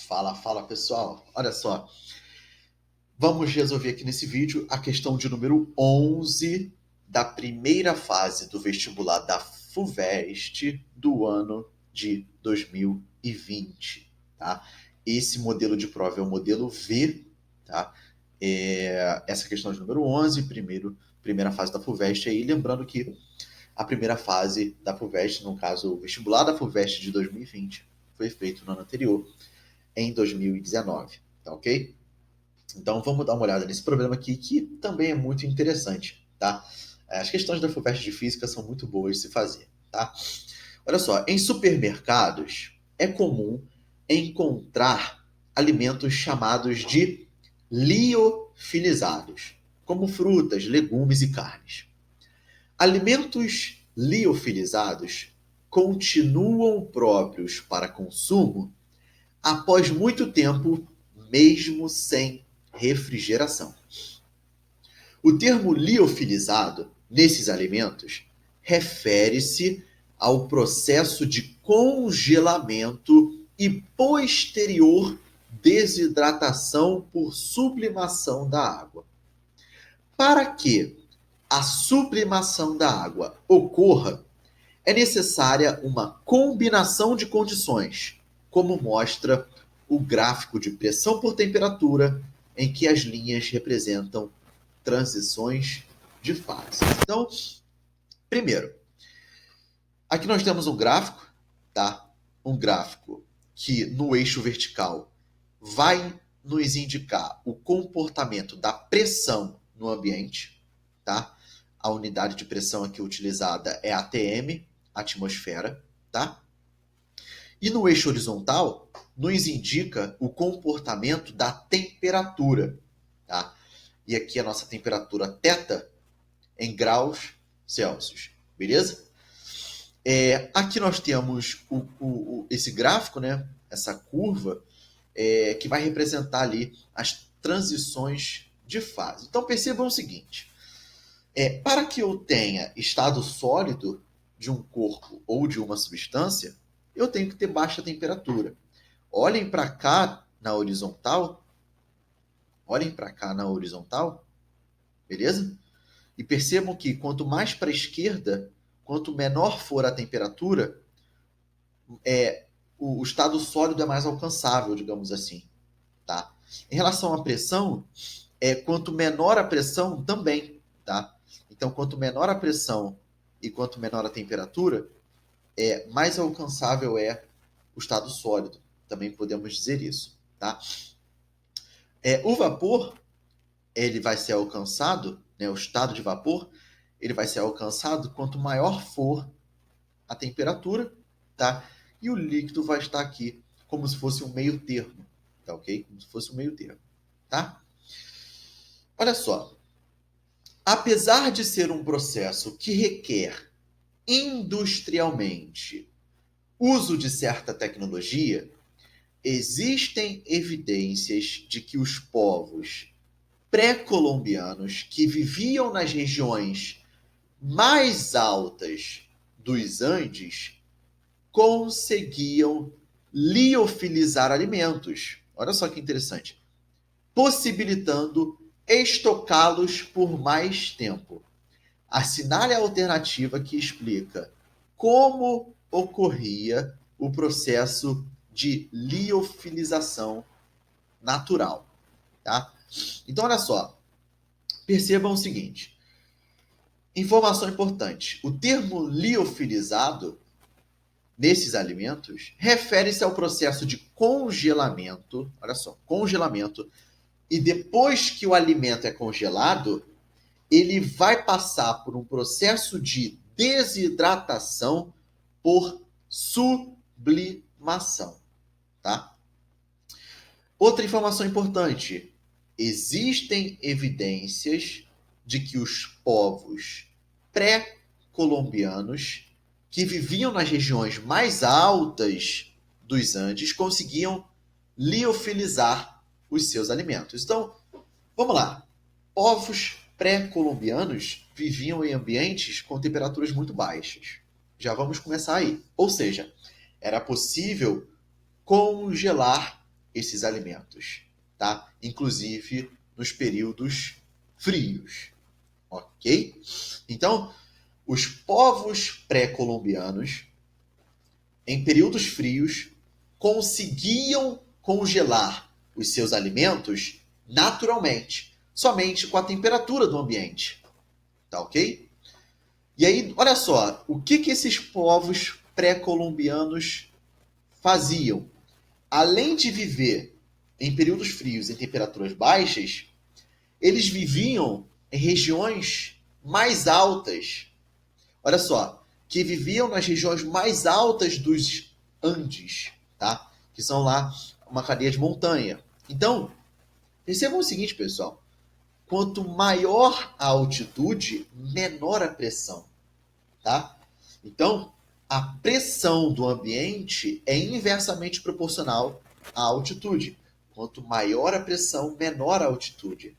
Fala pessoal, olha só, vamos resolver aqui nesse vídeo a questão de número 11 da primeira fase do vestibular da FUVEST do ano de 2020, tá? Esse modelo de prova é o modelo V, tá? Essa questão de número 11, primeira fase da FUVEST aí, lembrando que a primeira fase da FUVEST, no caso o vestibular da FUVEST de 2020, foi feito no ano anterior, em 2019, tá ok? Então vamos dar uma olhada nesse problema aqui, que também é muito interessante, tá? As questões da FUVEST de Física são muito boas de se fazer, tá? Olha só, em supermercados é comum encontrar alimentos chamados de liofilizados, como frutas, legumes e carnes. Alimentos liofilizados continuam próprios para consumo após muito tempo, mesmo sem refrigeração. O termo liofilizado, nesses alimentos, refere-se ao processo de congelamento e posterior desidratação por sublimação da água. Para que a sublimação da água ocorra, é necessária uma combinação de condições, como mostra o gráfico de pressão por temperatura, em que as linhas representam transições de fase. Então, primeiro, aqui nós temos um gráfico, tá? Um gráfico que no eixo vertical vai nos indicar o comportamento da pressão no ambiente, tá? A unidade de pressão aqui utilizada é ATM, atmosfera, tá? E no eixo horizontal, nos indica o comportamento da temperatura, tá? E aqui a nossa temperatura θ em graus Celsius, beleza? Aqui nós temos esse gráfico, né? Essa curva, que vai representar ali as transições de fase. Então percebam o seguinte, para que eu tenha estado sólido de um corpo ou de uma substância, eu tenho que ter baixa temperatura. Olhem para cá na horizontal. Olhem para cá na horizontal. Beleza? E percebam que quanto mais para a esquerda, quanto menor for a temperatura, o estado sólido é mais alcançável, digamos assim. Tá? Em relação à pressão, quanto menor a pressão também. Tá? Então, quanto menor a pressão e quanto menor a temperatura, mais alcançável é o estado sólido. Também podemos dizer isso. Tá? O vapor, ele vai ser alcançado, né, o estado de vapor, ele vai ser alcançado quanto maior for a temperatura, tá? E o líquido vai estar aqui como se fosse um meio termo, tá ok? Como se fosse um meio termo, tá? Olha só, apesar de ser um processo que requer industrialmente uso de certa tecnologia, existem evidências de que os povos pré-colombianos que viviam nas regiões mais altas dos Andes conseguiam liofilizar alimentos. Olha só que interessante. Possibilitando estocá-los por mais tempo. Assinale a alternativa que explica como ocorria o processo de liofilização natural. Tá? Então, olha só. Percebam o seguinte. Informação importante. O termo liofilizado, nesses alimentos, refere-se ao processo de congelamento. Olha só, congelamento. E depois que o alimento é congelado, ele vai passar por um processo de desidratação por sublimação. Tá? Outra informação importante. Existem evidências de que os povos pré-colombianos que viviam nas regiões mais altas dos Andes conseguiam liofilizar os seus alimentos. Então, vamos lá. Povos pré-colombianos viviam em ambientes com temperaturas muito baixas. Já vamos começar aí. Ou seja, era possível congelar esses alimentos, tá? Inclusive nos períodos frios, ok? Então, os povos pré-colombianos, em períodos frios, conseguiam congelar os seus alimentos naturalmente, somente com a temperatura do ambiente, tá ok? E aí, olha só, o que esses povos pré-colombianos faziam? Além de viver em períodos frios em temperaturas baixas, eles viviam em regiões mais altas. Olha só, que viviam nas regiões mais altas dos Andes, tá? Que são lá uma cadeia de montanha. Então, percebam o seguinte, pessoal. Quanto maior a altitude, menor a pressão, tá? Então, a pressão do ambiente é inversamente proporcional à altitude. Quanto maior a pressão, menor a altitude.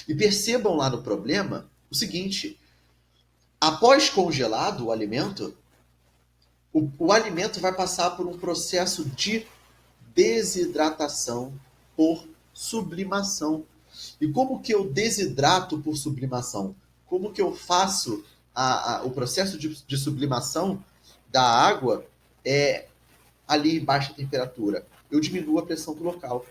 E percebam lá no problema o seguinte: após congelado o alimento, o alimento vai passar por um processo de desidratação por sublimação. E como que eu desidrato por sublimação? Como que eu faço o processo de sublimação da água ali em baixa temperatura? Eu diminuo a pressão do local.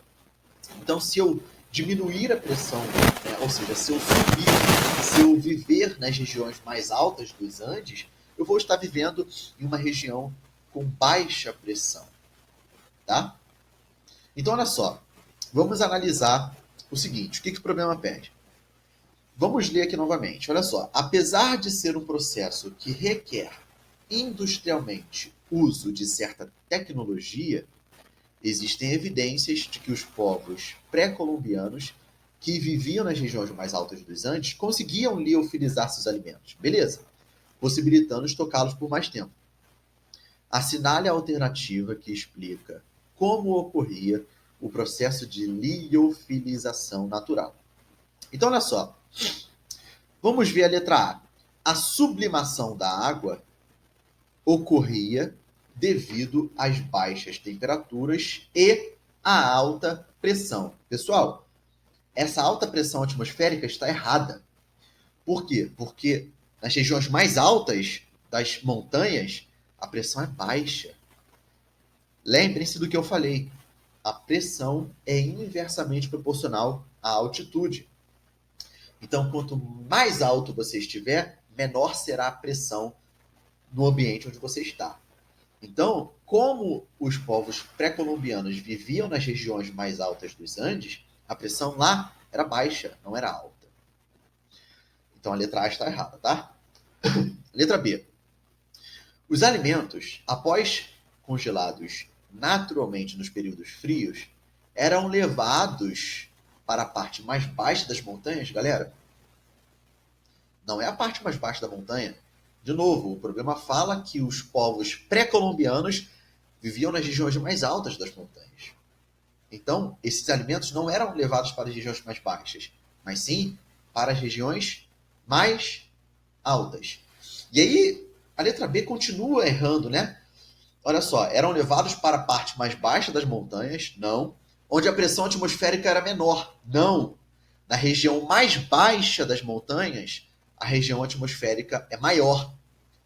Então, se eu diminuir a pressão, né, ou seja, se eu subir, se eu viver nas regiões mais altas dos Andes, eu vou estar vivendo em uma região com baixa pressão, tá? Então, olha só, vamos analisar o seguinte, o que o problema pede? Vamos ler aqui novamente, olha só, apesar de ser um processo que requer industrialmente uso de certa tecnologia, existem evidências de que os povos pré-colombianos que viviam nas regiões mais altas dos Andes conseguiam liofilizar seus alimentos, beleza, possibilitando estocá-los por mais tempo. Assinale a alternativa que explica como ocorria o processo de liofilização natural. Então, olha só, vamos ver a letra A. A sublimação da água ocorria devido às baixas temperaturas e à alta pressão. Pessoal, essa alta pressão atmosférica está errada. Por quê? Porque nas regiões mais altas das montanhas, a pressão é baixa. Lembrem-se do que eu falei. A pressão é inversamente proporcional à altitude. Então, quanto mais alto você estiver, menor será a pressão no ambiente onde você está. Então, como os povos pré-colombianos viviam nas regiões mais altas dos Andes, a pressão lá era baixa, não era alta. Então, a letra A está errada, tá? Letra B. Os alimentos, após congelados naturalmente nos períodos frios, eram levados para a parte mais baixa das montanhas, galera. Não é a parte mais baixa da montanha. De novo, o programa fala que os povos pré-colombianos viviam nas regiões mais altas das montanhas. Então, esses alimentos não eram levados para as regiões mais baixas, mas sim para as regiões mais altas. E aí, a letra B continua errando, né? Olha só, eram levados para a parte mais baixa das montanhas, não. Onde a pressão atmosférica era menor, não. Na região mais baixa das montanhas, a região atmosférica é maior.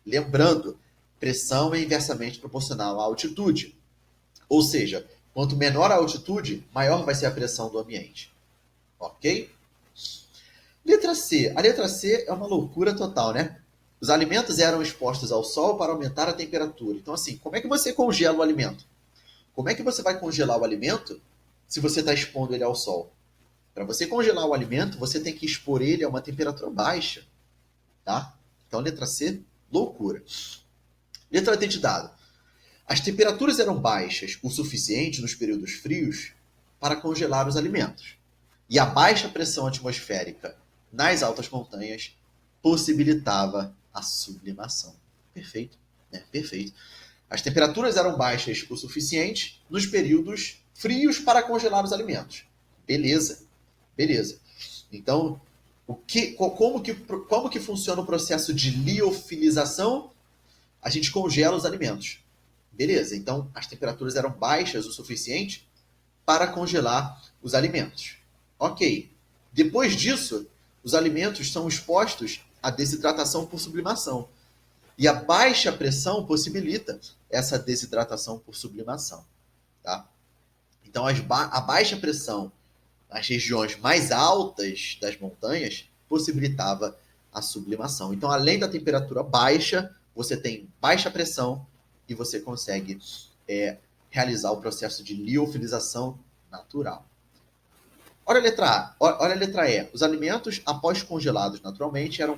Lembrando, pressão é inversamente proporcional à altitude. Ou seja, quanto menor a altitude, maior vai ser a pressão do ambiente. Ok? Letra C. A letra C é uma loucura total, né? Os alimentos eram expostos ao sol para aumentar a temperatura. Então, assim, como é que você congela o alimento? Como é que você vai congelar o alimento se você está expondo ele ao sol? Para você congelar o alimento, você tem que expor ele a uma temperatura baixa. Tá? Então, letra C, loucura. Letra D de dado. As temperaturas eram baixas o suficiente nos períodos frios para congelar os alimentos. E a baixa pressão atmosférica nas altas montanhas possibilitava a sublimação. Perfeito, né? Perfeito. As temperaturas eram baixas o suficiente nos períodos frios para congelar os alimentos. Beleza, beleza. Então, como que funciona o processo de liofilização? A gente congela os alimentos. Beleza, então as temperaturas eram baixas o suficiente para congelar os alimentos. Ok. Depois disso, os alimentos são expostos à desidratação por sublimação. E a baixa pressão possibilita essa desidratação por sublimação. Tá? Então, a baixa pressão nas regiões mais altas das montanhas possibilitava a sublimação. Então, além da temperatura baixa, você tem baixa pressão e você consegue realizar o processo de liofilização natural. Olha a letra A. Olha a letra E. Os alimentos, após congelados naturalmente, eram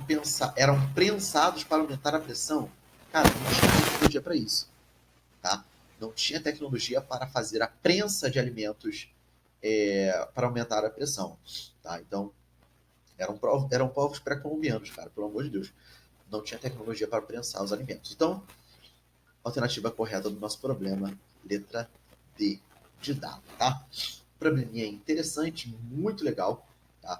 prensados para aumentar a pressão. Cara, não tinha tecnologia para isso. Tá? Não tinha tecnologia para fazer a prensa de alimentos para aumentar a pressão. Tá? Então, eram povos pré-colombianos, cara, pelo amor de Deus. Não tinha tecnologia para prensar os alimentos. Então, alternativa correta do nosso problema, letra D de dado, tá? Probleminha interessante, muito legal, tá?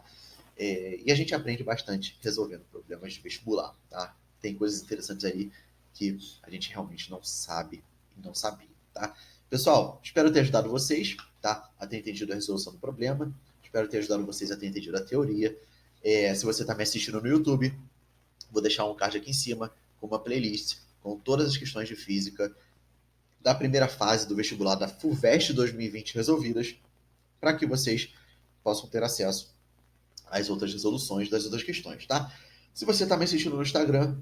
E a gente aprende bastante resolvendo problemas de vestibular, tá? Tem coisas interessantes aí que a gente realmente não sabe e não sabia, tá? Pessoal, espero ter ajudado vocês, tá? A ter entendido a resolução do problema. Espero ter ajudado vocês a ter entendido a teoria. Se você está me assistindo no YouTube, vou deixar um card aqui em cima com uma playlist com todas as questões de física da primeira fase do vestibular da FUVEST 2020 resolvidas, para que vocês possam ter acesso às outras resoluções das outras questões, tá? Se você está me assistindo no Instagram,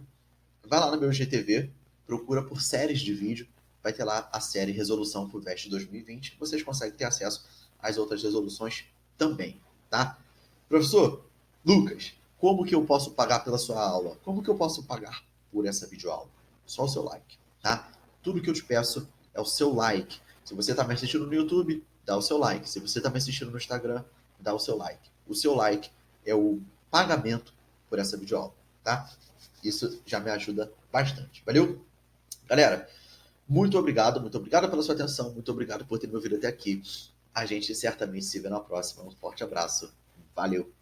vai lá no meu IGTV, procura por séries de vídeo, vai ter lá a série Resolução FUVEST 2020, vocês conseguem ter acesso às outras resoluções também, tá? Professor Lucas, como que eu posso pagar pela sua aula? Como que eu posso pagar por essa videoaula? Só o seu like, tá? Tudo que eu te peço é o seu like. Se você está me assistindo no YouTube, dá o seu like. Se você está me assistindo no Instagram, dá o seu like. O seu like é o pagamento por essa videoaula, tá? Isso já me ajuda bastante. Valeu? Galera, muito obrigado pela sua atenção, muito obrigado por ter me ouvido até aqui. A gente certamente se vê na próxima. Um forte abraço. Valeu!